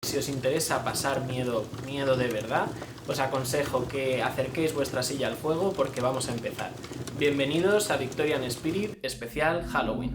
Si os interesa pasar miedo de verdad, os aconsejo que acerquéis vuestra silla al fuego porque vamos a empezar. Bienvenidos a Victorian Spirit especial Halloween.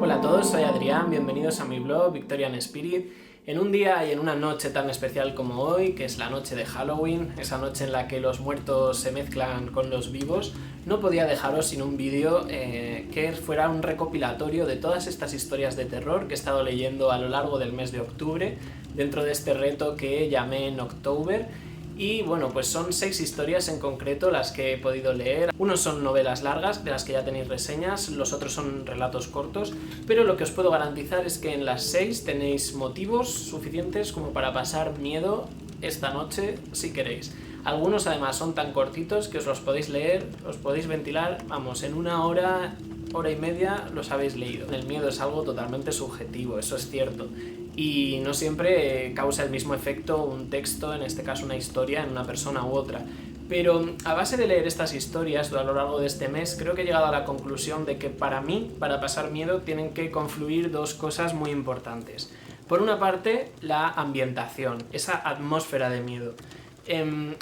Hola a todos, soy Adrián, bienvenidos a mi blog Victorian Spirit. En un día y en una noche tan especial como hoy, que es la noche de Halloween, esa noche en la que los muertos se mezclan con los vivos, no podía dejaros sin un vídeo que fuera un recopilatorio de todas estas historias de terror que he estado leyendo a lo largo del mes de octubre, dentro de este reto que llamé Noctober. Y bueno, pues son 6 historias en concreto las que he podido leer. Unos son novelas largas, de las que ya tenéis reseñas, los otros son relatos cortos, pero lo que os puedo garantizar es que en las 6 tenéis motivos suficientes como para pasar miedo esta noche si queréis. Algunos además son tan cortitos que os los podéis leer, os podéis ventilar, vamos, en una hora, hora y media los habéis leído. El miedo es algo totalmente subjetivo, eso es cierto. Y no siempre causa el mismo efecto un texto, en este caso una historia, en una persona u otra. Pero a base de leer estas historias a lo largo de este mes, creo que he llegado a la conclusión de que para mí, para pasar miedo, tienen que confluir dos cosas muy importantes. Por una parte, la ambientación, esa atmósfera de miedo.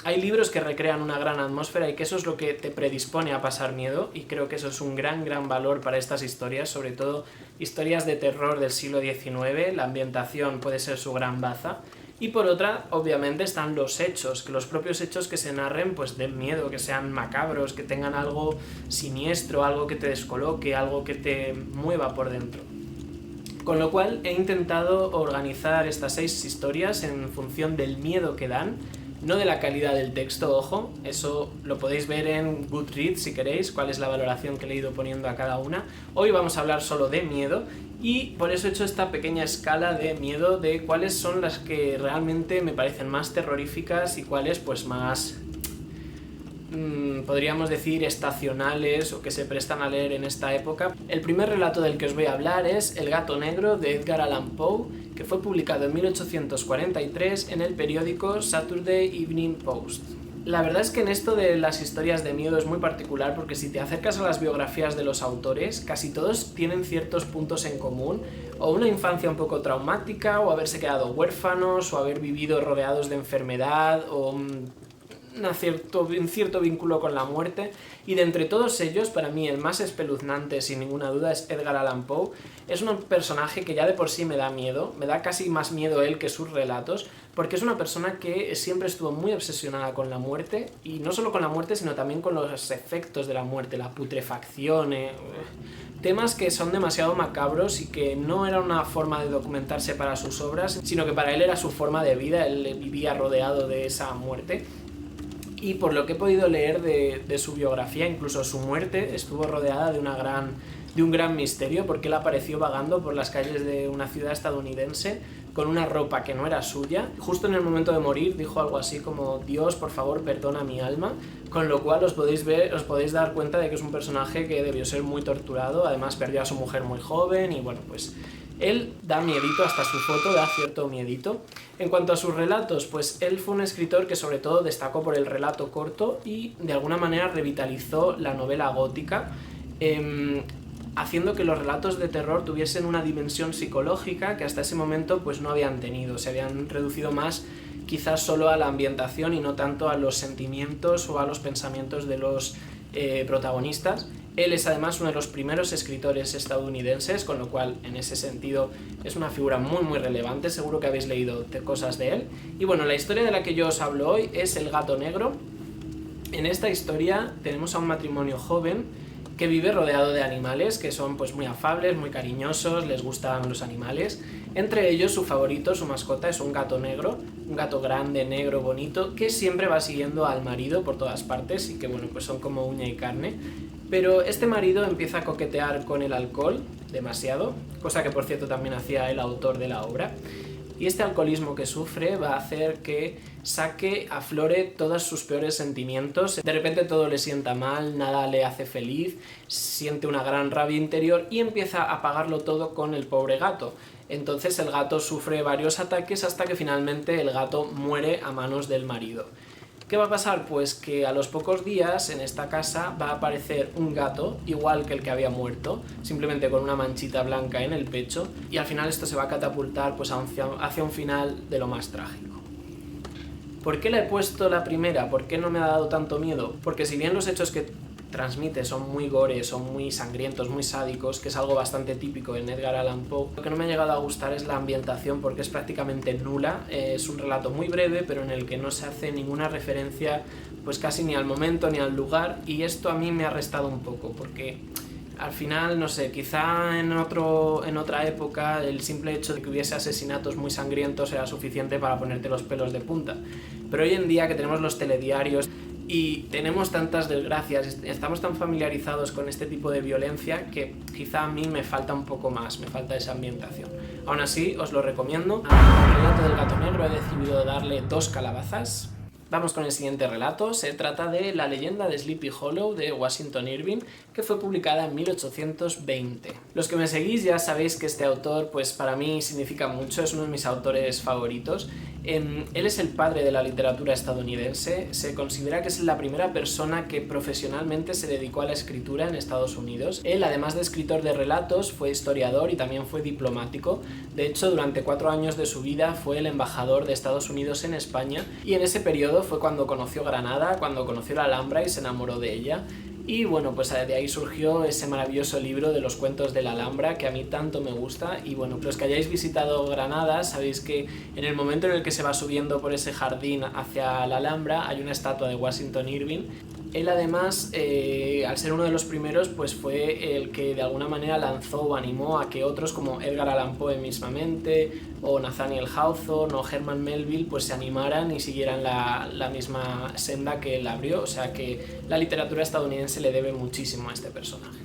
Hay libros que recrean una gran atmósfera y que eso es lo que te predispone a pasar miedo, y creo que eso es un gran valor para estas historias, sobre todo historias de terror del siglo XIX. La ambientación puede ser su gran baza. Y por otra, obviamente, están los hechos, que los propios hechos que se narren pues den miedo, que sean macabros, que tengan algo siniestro, algo que te descoloque, algo que te mueva por dentro. Con lo cual he intentado organizar estas 6 historias en función del miedo que dan, no de la calidad del texto, ojo, eso lo podéis ver en Goodreads si queréis, cuál es la valoración que le he ido poniendo a cada una. Hoy vamos a hablar solo de miedo y por eso he hecho esta pequeña escala de miedo de cuáles son las que realmente me parecen más terroríficas y cuáles pues más, podríamos decir, estacionales o que se prestan a leer en esta época. El primer relato del que os voy a hablar es El gato negro de Edgar Allan Poe, que fue publicado en 1843 en el periódico Saturday Evening Post. La verdad es que en esto de las historias de miedo es muy particular porque si te acercas a las biografías de los autores, casi todos tienen ciertos puntos en común, o una infancia un poco traumática, o haberse quedado huérfanos, o haber vivido rodeados de enfermedad, o un cierto vínculo con la muerte. Y de entre todos ellos, para mí el más espeluznante sin ninguna duda es Edgar Allan Poe. Es un personaje que ya de por sí me da miedo, me da casi más miedo él que sus relatos, porque es una persona que siempre estuvo muy obsesionada con la muerte, y no solo con la muerte sino también con los efectos de la muerte, la putrefacción, temas que son demasiado macabros y que no era una forma de documentarse para sus obras, sino que para él era su forma de vida, él vivía rodeado de esa muerte. Y por lo que he podido leer de su biografía, incluso su muerte estuvo rodeada de un gran misterio, porque él apareció vagando por las calles de una ciudad estadounidense con una ropa que no era suya. Justo en el momento de morir dijo algo así como: Dios, por favor, perdona mi alma, con lo cual os podéis dar cuenta de que es un personaje que debió ser muy torturado. Además perdió a su mujer muy joven y bueno, pues él da miedito, hasta su foto da cierto miedito. En cuanto a sus relatos, pues él fue un escritor que sobre todo destacó por el relato corto y de alguna manera revitalizó la novela gótica, haciendo que los relatos de terror tuviesen una dimensión psicológica que hasta ese momento pues no habían tenido. Se habían reducido más quizás solo a la ambientación y no tanto a los sentimientos o a los pensamientos de los protagonistas. Él es además uno de los primeros escritores estadounidenses, con lo cual en ese sentido es una figura muy relevante, seguro que habéis leído cosas de él. Y bueno, la historia de la que yo os hablo hoy es El gato negro. En esta historia tenemos a un matrimonio joven que vive rodeado de animales que son pues muy afables, muy cariñosos, les gustan los animales. Entre ellos su favorito, su mascota, es un gato negro, un gato grande, negro, bonito, que siempre va siguiendo al marido por todas partes y que bueno, pues son como uña y carne. Pero este marido empieza a coquetear con el alcohol demasiado, cosa que por cierto también hacía el autor de la obra, y este alcoholismo que sufre va a hacer que aflore todos sus peores sentimientos. De repente todo le sienta mal, nada le hace feliz, siente una gran rabia interior y empieza a pagarlo todo con el pobre gato. Entonces el gato sufre varios ataques hasta que finalmente el gato muere a manos del marido. ¿Qué va a pasar? Pues que a los pocos días en esta casa va a aparecer un gato, igual que el que había muerto, simplemente con una manchita blanca en el pecho, y al final esto se va a catapultar pues hacia un final de lo más trágico. ¿Por qué la he puesto la primera? ¿Por qué no me ha dado tanto miedo? Porque si bien los hechos que transmite son muy gore, son muy sangrientos, muy sádicos, que es algo bastante típico en Edgar Allan Poe, lo que no me ha llegado a gustar es la ambientación, porque es prácticamente nula. Es un relato muy breve, pero en el que no se hace ninguna referencia pues casi ni al momento ni al lugar, y esto a mí me ha restado un poco, porque al final, no sé, quizá en otra época el simple hecho de que hubiese asesinatos muy sangrientos era suficiente para ponerte los pelos de punta, pero hoy en día que tenemos los telediarios y tenemos tantas desgracias, estamos tan familiarizados con este tipo de violencia que quizá a mí me falta un poco más, me falta esa ambientación. Aún así, os lo recomiendo. Al relato del gato negro he decidido darle 2 calabazas. Vamos con el siguiente relato. Se trata de La leyenda de Sleepy Hollow de Washington Irving, que fue publicada en 1820. Los que me seguís ya sabéis que este autor pues para mí significa mucho, es uno de mis autores favoritos. Él es el padre de la literatura estadounidense, se considera que es la primera persona que profesionalmente se dedicó a la escritura en Estados Unidos. Él, además de escritor de relatos, fue historiador y también fue diplomático. De hecho, durante 4 años de su vida fue el embajador de Estados Unidos en España, y en ese periodo fue cuando conoció Granada, cuando conoció la Alhambra y se enamoró de ella. Y bueno, pues de ahí surgió ese maravilloso libro de los cuentos de la Alhambra, que a mí tanto me gusta. Y bueno, los que hayáis visitado Granada sabéis que en el momento en el que se va subiendo por ese jardín hacia la Alhambra hay una estatua de Washington Irving. Él además, al ser uno de los primeros, pues fue el que de alguna manera lanzó o animó a que otros como Edgar Allan Poe mismamente, o Nathaniel Hawthorne o Herman Melville pues se animaran y siguieran la misma senda que él abrió. O sea que la literatura estadounidense le debe muchísimo a este personaje.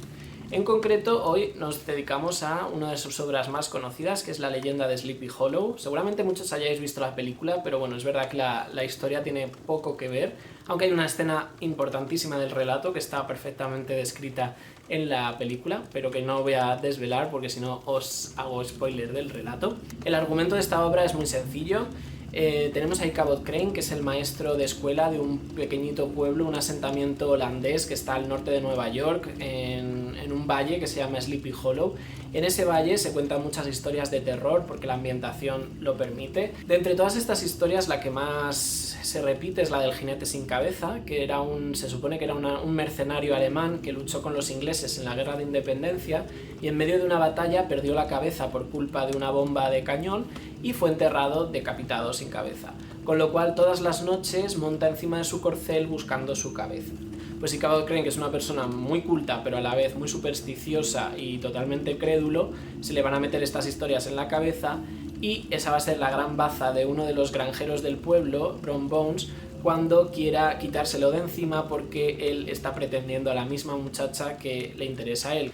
En concreto, hoy nos dedicamos a una de sus obras más conocidas, que es La leyenda de Sleepy Hollow. Seguramente muchos hayáis visto la película, pero bueno, es verdad que la historia tiene poco que ver, aunque hay una escena importantísima del relato que está perfectamente descrita en la película, pero que no voy a desvelar porque si no os hago spoiler del relato. El argumento de esta obra es muy sencillo. Tenemos a Cabot Crane, que es el maestro de escuela de un pequeñito pueblo, un asentamiento holandés que está al norte de Nueva York, en un valle que se llama Sleepy Hollow. En ese valle se cuentan muchas historias de terror porque la ambientación lo permite. De entre todas estas historias, la que más se repite es la del jinete sin cabeza, que se supone que era un mercenario alemán que luchó con los ingleses en la guerra de independencia y en medio de una batalla perdió la cabeza por culpa de una bomba de cañón y fue enterrado decapitado sin cabeza, con lo cual todas las noches monta encima de su corcel buscando su cabeza. Pues si Cabot Crane, que es una persona muy culta pero a la vez muy supersticiosa y totalmente crédulo, se le van a meter estas historias en la cabeza, y esa va a ser la gran baza de uno de los granjeros del pueblo, Brom Bones, cuando quiera quitárselo de encima porque él está pretendiendo a la misma muchacha que le interesa a él.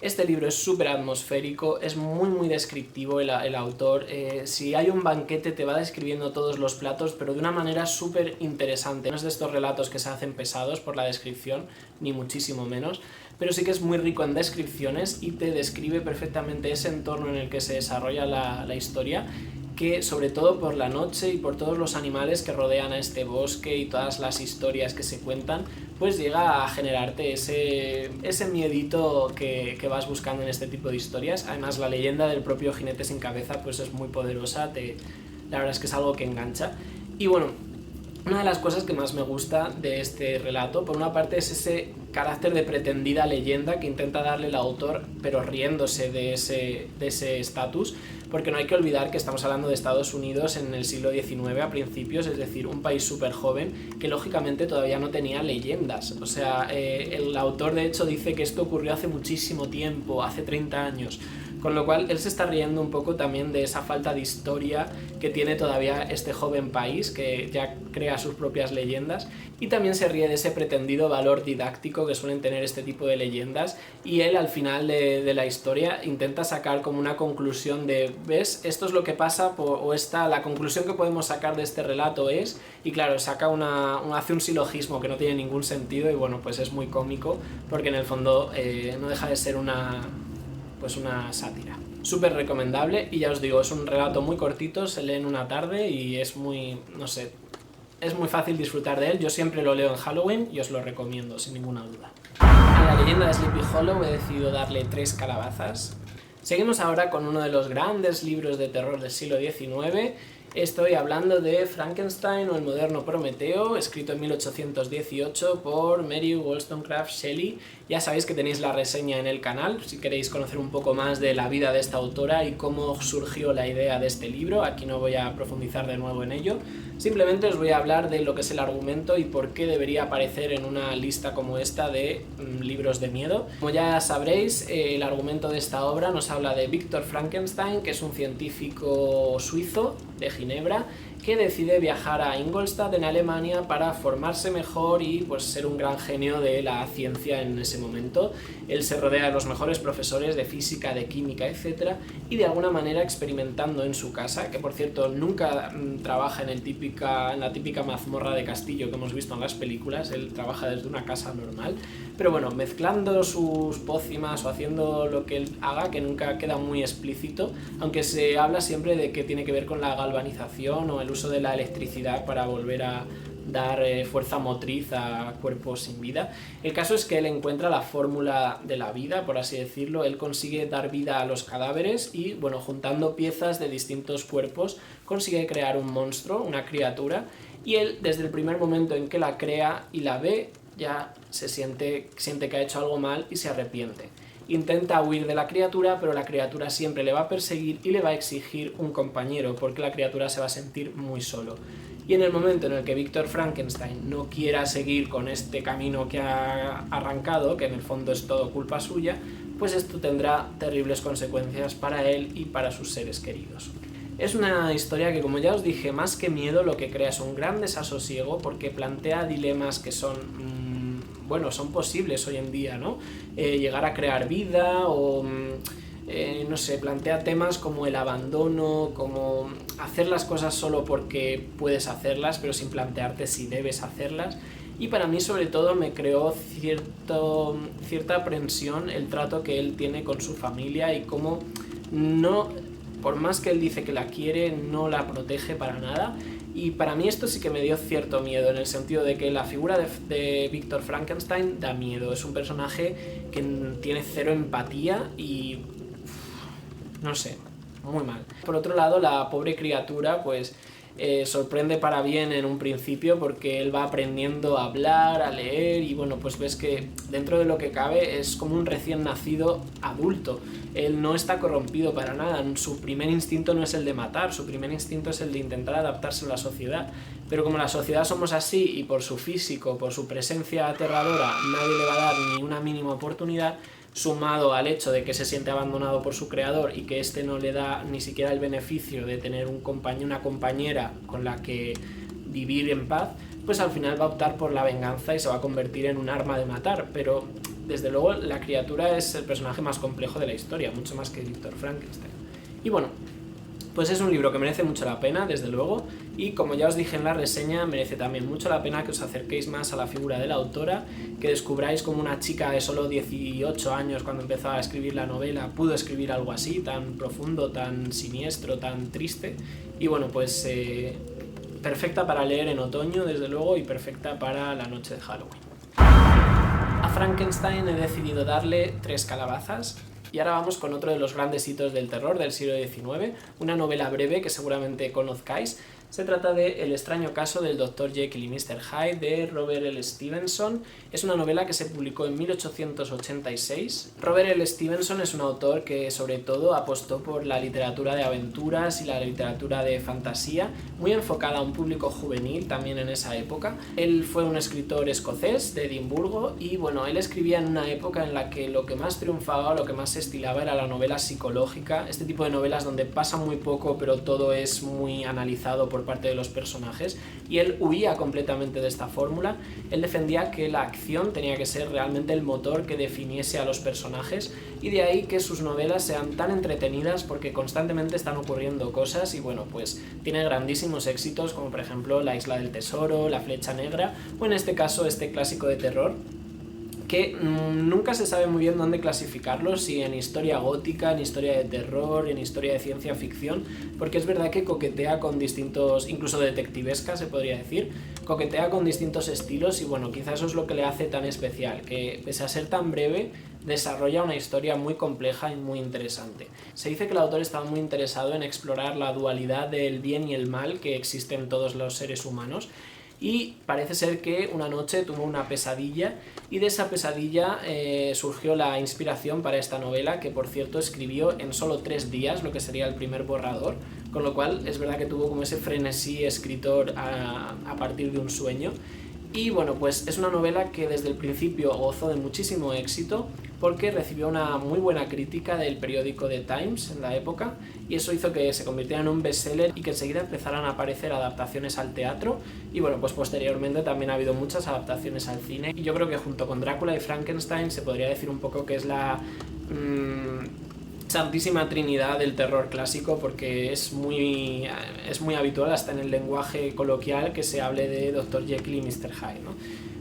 Este libro es súper atmosférico, es muy descriptivo el autor. Si hay un banquete te va describiendo todos los platos, pero de una manera súper interesante. No es de estos relatos que se hacen pesados por la descripción, ni muchísimo menos, pero sí que es muy rico en descripciones y te describe perfectamente ese entorno en el que se desarrolla la historia, que sobre todo por la noche y por todos los animales que rodean a este bosque y todas las historias que se cuentan, pues llega a generarte ese miedito que vas buscando en este tipo de historias. Además, la leyenda del propio jinete sin cabeza pues es muy poderosa, la verdad es que es algo que engancha. Y bueno, una de las cosas que más me gusta de este relato, por una parte, es ese carácter de pretendida leyenda que intenta darle el autor, pero riéndose de ese estatus, porque no hay que olvidar que estamos hablando de Estados Unidos en el siglo XIX a principios, es decir, un país súper joven que lógicamente todavía no tenía leyendas. O sea, el autor de hecho dice que esto ocurrió hace muchísimo tiempo, hace 30 años, con lo cual él se está riendo un poco también de esa falta de historia que tiene todavía este joven país, que ya crea sus propias leyendas, y también se ríe de ese pretendido valor didáctico que suelen tener este tipo de leyendas, y él al final de la historia intenta sacar como una conclusión de, ¿ves? Esto es lo que pasa, la conclusión que podemos sacar de este relato es, y claro, hace un silogismo que no tiene ningún sentido, y bueno, pues es muy cómico, porque en el fondo no deja de ser una sátira. Súper recomendable, y ya os digo, es un relato muy cortito, se lee en una tarde y es muy, no sé, es muy fácil disfrutar de él, yo siempre lo leo en Halloween y os lo recomiendo sin ninguna duda. A la leyenda de Sleepy Hollow he decidido darle 3 calabazas. Seguimos ahora con uno de los grandes libros de terror del siglo XIX. Estoy hablando de Frankenstein o el moderno Prometeo, escrito en 1818 por Mary Wollstonecraft Shelley. Ya sabéis que tenéis la reseña en el canal, si queréis conocer un poco más de la vida de esta autora y cómo surgió la idea de este libro. Aquí no voy a profundizar de nuevo en ello, simplemente os voy a hablar de lo que es el argumento y por qué debería aparecer en una lista como esta de libros de miedo. Como ya sabréis, el argumento de esta obra nos habla de Victor Frankenstein, que es un científico suizo de Ginebra, que decide viajar a Ingolstadt en Alemania para formarse mejor y pues ser un gran genio de la ciencia en ese momento. Él se rodea de los mejores profesores de física, de química, etc. y de alguna manera experimentando en su casa, que por cierto nunca trabaja en la típica mazmorra de castillo que hemos visto en las películas, él trabaja desde una casa normal, pero bueno, mezclando sus pócimas o haciendo lo que él haga, que nunca queda muy explícito, aunque se habla siempre de que tiene que ver con la galvanización o el uso de la electricidad para volver a dar fuerza motriz a cuerpos sin vida. El caso es que él encuentra la fórmula de la vida, por así decirlo. Él consigue dar vida a los cadáveres y, bueno, juntando piezas de distintos cuerpos, consigue crear un monstruo, una criatura, y él, desde el primer momento en que la crea y la ve, ya siente que ha hecho algo mal y se arrepiente. Intenta huir de la criatura, pero la criatura siempre le va a perseguir y le va a exigir un compañero, porque la criatura se va a sentir muy solo. Y en el momento en el que Victor Frankenstein no quiera seguir con este camino que ha arrancado, que en el fondo es todo culpa suya, pues esto tendrá terribles consecuencias para él y para sus seres queridos. Es una historia que, como ya os dije, más que miedo lo que crea es un gran desasosiego, porque plantea dilemas que son son posibles hoy en día, ¿no? Llegar a crear vida o, no sé, plantea temas como el abandono, como hacer las cosas solo porque puedes hacerlas, pero sin plantearte si debes hacerlas. Y para mí, sobre todo, me creó cierta aprensión el trato que él tiene con su familia y cómo no, por más que él dice que la quiere, no la protege para nada. Y para mí esto sí que me dio cierto miedo, en el sentido de que la figura de Victor Frankenstein da miedo. Es un personaje que tiene cero empatía y no sé, muy mal. Por otro lado, la pobre criatura pues sorprende para bien en un principio, porque él va aprendiendo a hablar, a leer, y bueno, pues ves que dentro de lo que cabe es como un recién nacido adulto. Él no está corrompido para nada, su primer instinto no es el de matar, su primer instinto es el de intentar adaptarse a la sociedad. Pero como la sociedad somos así, y por su físico, por su presencia aterradora, nadie le va a dar ni una mínima oportunidad, sumado al hecho de que se siente abandonado por su creador y que éste no le da ni siquiera el beneficio de tener una compañera con la que vivir en paz, pues al final va a optar por la venganza y se va a convertir en un arma de matar. Pero desde luego la criatura es el personaje más complejo de la historia, mucho más que Victor Frankenstein. Y bueno, pues es un libro que merece mucho la pena, desde luego, y como ya os dije en la reseña, merece también mucho la pena que os acerquéis más a la figura de la autora, que descubráis cómo una chica de solo 18 años, cuando empezó a escribir la novela, pudo escribir algo así, tan profundo, tan siniestro, tan triste. Y bueno, pues perfecta para leer en otoño, desde luego, y perfecta para la noche de Halloween. A Frankenstein he decidido darle 3 calabazas. Y ahora vamos con otro de los grandes hitos del terror del siglo XIX, una novela breve que seguramente conozcáis. Se trata de El extraño caso del Dr. Jekyll y Mr. Hyde, de Robert L. Stevenson. Es una novela que se publicó en 1886. Robert L. Stevenson es un autor que sobre todo apostó por la literatura de aventuras y la literatura de fantasía, muy enfocada a un público juvenil también en esa época. Él fue un escritor escocés de Edimburgo y bueno, él escribía en una época en la que lo que más triunfaba, lo que más se estilaba era la novela psicológica, este tipo de novelas donde pasa muy poco pero todo es muy analizado por parte de los personajes, y él huía completamente de esta fórmula. Él defendía que la acción tenía que ser realmente el motor que definiese a los personajes, y de ahí que sus novelas sean tan entretenidas porque constantemente están ocurriendo cosas y bueno, pues tiene grandísimos éxitos como por ejemplo La isla del tesoro, La flecha negra o en este caso este clásico de terror que nunca se sabe muy bien dónde clasificarlo, si en historia gótica, en historia de terror, en historia de ciencia ficción, porque es verdad que coquetea con distintos, incluso detectivesca se podría decir, coquetea con distintos estilos y bueno, quizás eso es lo que le hace tan especial, que pese a ser tan breve, desarrolla una historia muy compleja y muy interesante. Se dice que el autor estaba muy interesado en explorar la dualidad del bien y el mal que existe en todos los seres humanos, y parece ser que una noche tuvo una pesadilla y de esa pesadilla surgió la inspiración para esta novela, que por cierto escribió en solo 3 días, lo que sería el primer borrador, con lo cual es verdad que tuvo como ese frenesí escritor a partir de un sueño. Y bueno, pues es una novela que desde el principio gozó de muchísimo éxito porque recibió una muy buena crítica del periódico The Times en la época, y eso hizo que se convirtiera en un bestseller y que enseguida empezaran a aparecer adaptaciones al teatro, y bueno, pues posteriormente también ha habido muchas adaptaciones al cine, y yo creo que junto con Drácula y Frankenstein se podría decir un poco que es la santísima trinidad del terror clásico, porque es muy habitual hasta en el lenguaje coloquial que se hable de Dr. Jekyll y Mr. Hyde, ¿no?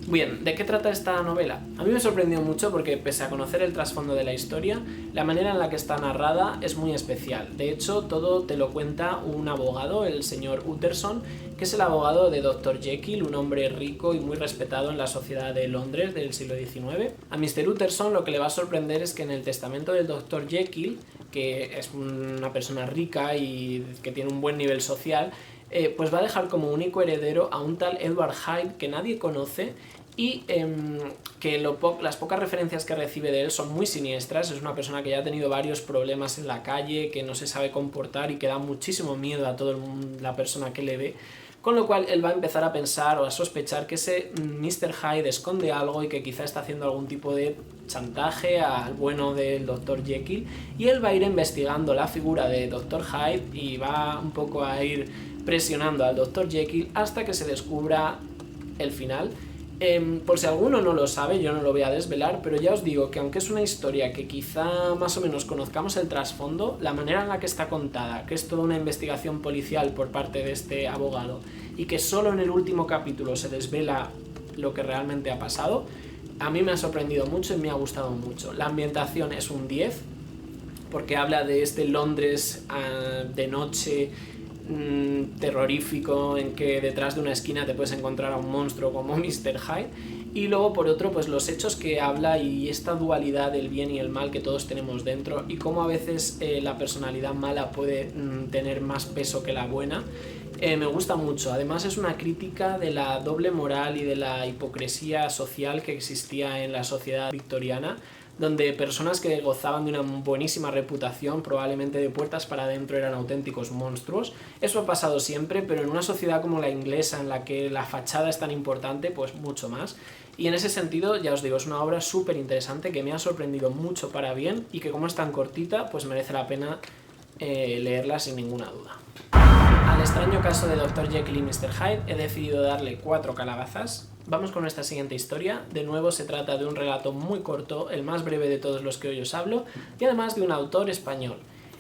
Bien, ¿de qué trata esta novela? A mí me sorprendió mucho porque, pese a conocer el trasfondo de la historia, la manera en la que está narrada es muy especial. De hecho, todo te lo cuenta un abogado, el señor Utterson, que es el abogado de Dr. Jekyll, un hombre rico y muy respetado en la sociedad de Londres del siglo XIX. A Mr. Utterson lo que le va a sorprender es que en el testamento del Dr. Jekyll, que es una persona rica y que tiene un buen nivel social, pues va a dejar como único heredero a un tal Edward Hyde que nadie conoce, y que las pocas referencias que recibe de él son muy siniestras. Es una persona que ya ha tenido varios problemas en la calle, que no se sabe comportar y que da muchísimo miedo a toda la persona que le ve, con lo cual él va a empezar a pensar o a sospechar que ese Mr. Hyde esconde algo y que quizá está haciendo algún tipo de chantaje al bueno del Dr. Jekyll, y él va a ir investigando la figura de Dr. Hyde y va un poco a ir presionando al Dr. Jekyll hasta que se descubra el final. Por si alguno no lo sabe, yo no lo voy a desvelar, pero ya os digo que aunque es una historia que quizá más o menos conozcamos el trasfondo, la manera en la que está contada, que es toda una investigación policial por parte de este abogado y que solo en el último capítulo se desvela lo que realmente ha pasado, a mí me ha sorprendido mucho y me ha gustado mucho. La ambientación es un 10, porque habla de este Londres de noche, terrorífico, en que detrás de una esquina te puedes encontrar a un monstruo como Mr. Hyde, y luego por otro pues los hechos que habla y esta dualidad del bien y el mal que todos tenemos dentro, y cómo a veces la personalidad mala puede tener más peso que la buena. Me gusta mucho. Además es una crítica de la doble moral y de la hipocresía social que existía en la sociedad victoriana, donde personas que gozaban de una buenísima reputación, probablemente de puertas para adentro, eran auténticos monstruos. Eso ha pasado siempre, pero en una sociedad como la inglesa, en la que la fachada es tan importante, pues mucho más. Y en ese sentido, ya os digo, es una obra súper interesante que me ha sorprendido mucho para bien, y que como es tan cortita, pues merece la pena leerla sin ninguna duda. Al extraño caso de Dr. Jekyll y Mr. Hyde he decidido darle 4 calabazas. Vamos con nuestra siguiente historia. De nuevo se trata de un relato muy corto, el más breve de todos los que hoy os hablo, y además de un autor español.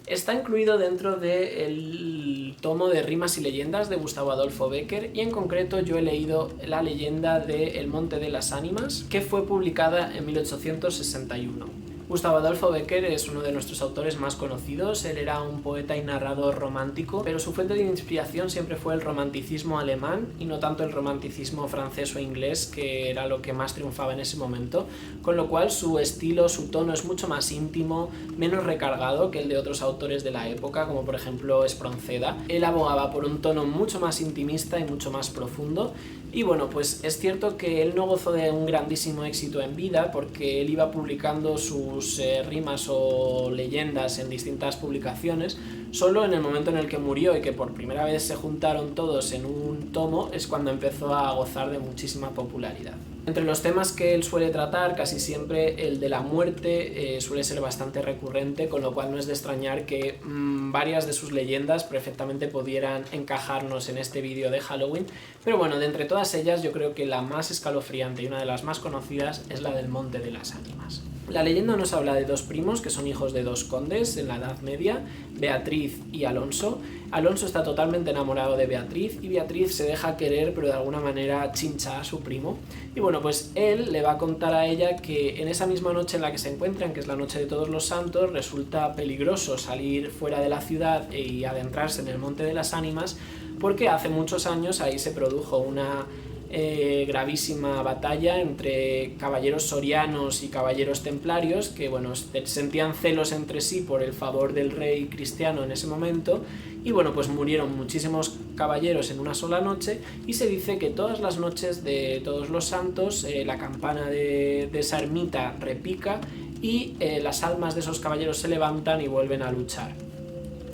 Está incluido dentro del tomo de Rimas y Leyendas de Gustavo Adolfo Bécquer, y en concreto yo he leído la leyenda de El Monte de las Ánimas, que fue publicada en 1861. Gustavo Adolfo Bécquer es uno de nuestros autores más conocidos. Él era un poeta y narrador romántico, pero su fuente de inspiración siempre fue el romanticismo alemán y no tanto el romanticismo francés o inglés, que era lo que más triunfaba en ese momento, con lo cual su estilo, su tono es mucho más íntimo, menos recargado que el de otros autores de la época, como por ejemplo Espronceda. Él abogaba por un tono mucho más intimista y mucho más profundo, y bueno, pues es cierto que él no gozó de un grandísimo éxito en vida, porque él iba publicando sus rimas o leyendas en distintas publicaciones. Solo en el momento en el que murió y que por primera vez se juntaron todos en un tomo es cuando empezó a gozar de muchísima popularidad. Entre los temas que él suele tratar, casi siempre el de la muerte suele ser bastante recurrente, con lo cual no es de extrañar que varias de sus leyendas perfectamente pudieran encajarnos en este vídeo de Halloween. Pero bueno, de entre todas ellas yo creo que la más escalofriante y una de las más conocidas es la del Monte de las Ánimas. La leyenda nos habla de 2 primos que son hijos de 2 condes en la Edad Media, Beatriz y Alonso. Alonso está totalmente enamorado de Beatriz y Beatriz se deja querer, pero de alguna manera chincha a su primo. Y bueno, pues él le va a contar a ella que en esa misma noche en la que se encuentran, que es la noche de Todos los Santos, resulta peligroso salir fuera de la ciudad y adentrarse en el Monte de las Ánimas, porque hace muchos años ahí se produjo una gravísima batalla entre caballeros sorianos y caballeros templarios que, bueno, sentían celos entre sí por el favor del rey cristiano en ese momento, y bueno, pues murieron muchísimos caballeros en una sola noche, y se dice que todas las noches de Todos los Santos la campana de esa ermita repica y las almas de esos caballeros se levantan y vuelven a luchar.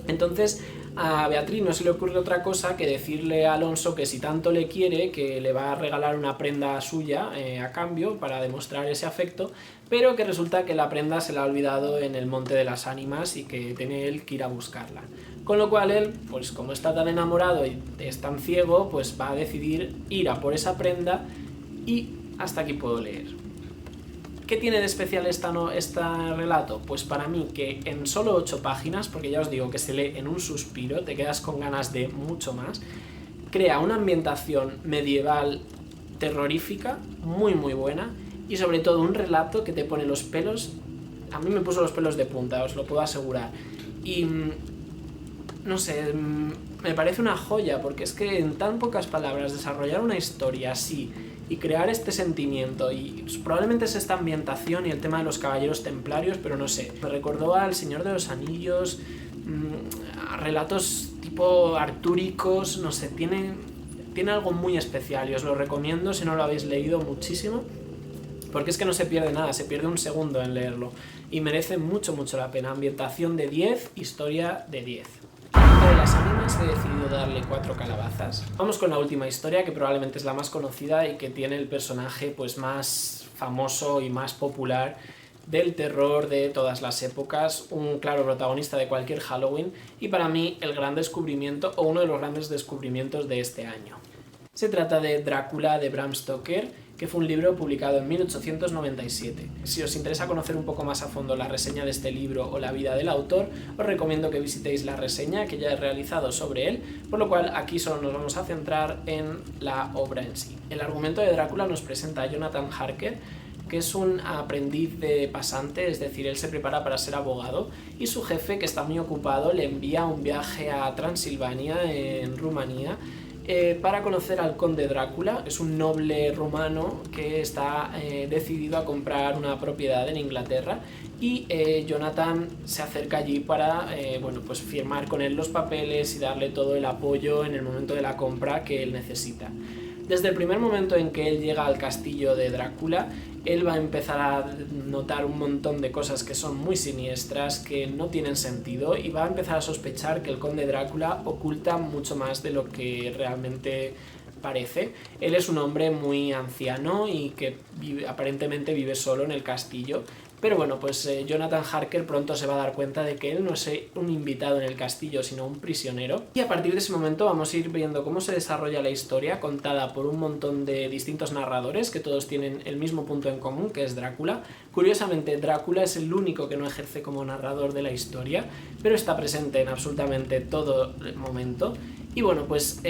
Entonces a Beatriz no se le ocurre otra cosa que decirle a Alonso que si tanto le quiere, que le va a regalar una prenda suya a cambio para demostrar ese afecto, pero que resulta que la prenda se la ha olvidado en el Monte de las Ánimas y que tiene él que ir a buscarla. Con lo cual él, pues como está tan enamorado y es tan ciego, pues va a decidir ir a por esa prenda, y hasta aquí puedo leer. ¿Qué tiene de especial este relato? Pues para mí que en solo 8 páginas, porque ya os digo que se lee en un suspiro, te quedas con ganas de mucho más, crea una ambientación medieval terrorífica, muy muy buena, y sobre todo un relato que te pone los pelos, a mí me puso los pelos de punta, os lo puedo asegurar, y no sé, me parece una joya, porque es que en tan pocas palabras desarrollar una historia así y crear este sentimiento, y probablemente es esta ambientación y el tema de los caballeros templarios, pero no sé, me recordó al Señor de los Anillos, a relatos tipo artúricos, no sé, tiene algo muy especial y os lo recomiendo si no lo habéis leído muchísimo, porque es que no se pierde nada, se pierde un segundo en leerlo y merece mucho mucho la pena. Ambientación de 10, historia de 10. De las ánimas he decidido darle 4 calabazas. Vamos con la última historia, que probablemente es la más conocida y que tiene el personaje pues más famoso y más popular del terror de todas las épocas, un claro protagonista de cualquier Halloween, y para mí el gran descubrimiento, o uno de los grandes descubrimientos de este año. Se trata de Drácula de Bram Stoker, que fue un libro publicado en 1897. Si os interesa conocer un poco más a fondo la reseña de este libro o la vida del autor, os recomiendo que visitéis la reseña que ya he realizado sobre él, por lo cual aquí solo nos vamos a centrar en la obra en sí. El argumento de Drácula nos presenta a Jonathan Harker, que es un aprendiz de pasante, es decir, él se prepara para ser abogado, y su jefe, que está muy ocupado, le envía un viaje a Transilvania, en Rumanía, para conocer al conde Drácula. Es un noble rumano que está decidido a comprar una propiedad en Inglaterra, y Jonathan se acerca allí para bueno, pues firmar con él los papeles y darle todo el apoyo en el momento de la compra que él necesita. Desde el primer momento en que él llega al castillo de Drácula, él va a empezar a notar un montón de cosas que son muy siniestras, que no tienen sentido, y va a empezar a sospechar que el conde Drácula oculta mucho más de lo que realmente parece. Él es un hombre muy anciano y que aparentemente vive solo en el castillo. Pero bueno, pues Jonathan Harker pronto se va a dar cuenta de que él no es un invitado en el castillo, sino un prisionero. Y a partir de ese momento vamos a ir viendo cómo se desarrolla la historia, contada por un montón de distintos narradores, que todos tienen el mismo punto en común, que es Drácula. Curiosamente, Drácula es el único que no ejerce como narrador de la historia, pero está presente en absolutamente todo el momento. Y bueno, pues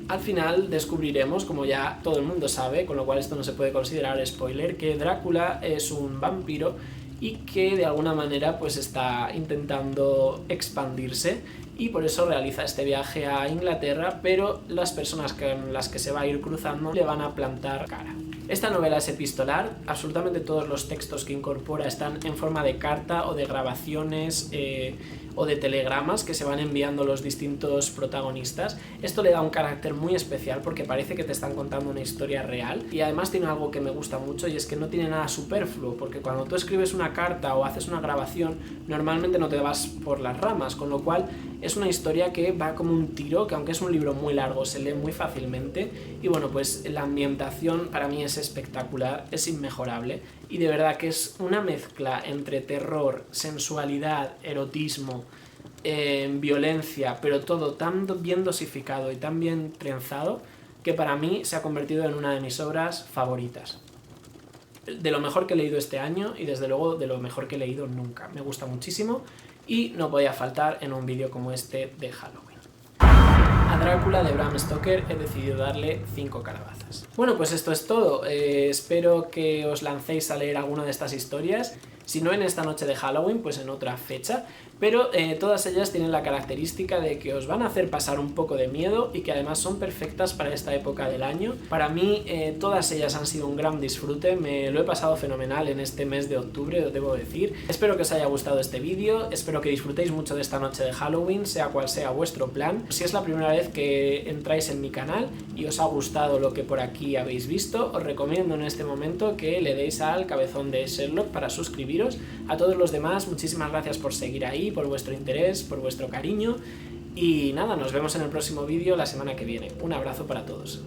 al final descubriremos, como ya todo el mundo sabe, con lo cual esto no se puede considerar spoiler, que Drácula es un vampiro y que de alguna manera pues está intentando expandirse, y por eso realiza este viaje a Inglaterra, pero las personas con las que se va a ir cruzando le van a plantar cara. Esta novela es epistolar, absolutamente todos los textos que incorpora están en forma de carta o de grabaciones o de telegramas que se van enviando los distintos protagonistas. Esto le da un carácter muy especial porque parece que te están contando una historia real, y además tiene algo que me gusta mucho, y es que no tiene nada superfluo, porque cuando tú escribes una carta o haces una grabación normalmente no te vas por las ramas, con lo cual es una historia que va como un tiro, que aunque es un libro muy largo se lee muy fácilmente. Y bueno, pues la ambientación para mí es espectacular, es inmejorable, y de verdad que es una mezcla entre terror, sensualidad, erotismo, violencia, pero todo tan bien dosificado y tan bien trenzado, que para mí se ha convertido en una de mis obras favoritas. De lo mejor que he leído este año, y desde luego de lo mejor que he leído nunca. Me gusta muchísimo y no podía faltar en un vídeo como este de Halloween. A Drácula de Bram Stoker he decidido darle 5 calabazas. Bueno, pues esto es todo. Espero que os lancéis a leer alguna de estas historias. si no en esta noche de Halloween, pues en otra fecha, pero todas ellas tienen la característica de que os van a hacer pasar un poco de miedo y que además son perfectas para esta época del año. Para mí todas ellas han sido un gran disfrute, me lo he pasado fenomenal en este mes de octubre, os debo decir. Espero que os haya gustado este vídeo, espero que disfrutéis mucho de esta noche de Halloween, sea cual sea vuestro plan. Si es la primera vez que entráis en mi canal y os ha gustado lo que por aquí habéis visto, os recomiendo en este momento que le deis al cabezón de Sherlock para suscribiros. A todos los demás, muchísimas gracias por seguir ahí, por vuestro interés, por vuestro cariño, y nada, nos vemos en el próximo vídeo la semana que viene. Un abrazo para todos.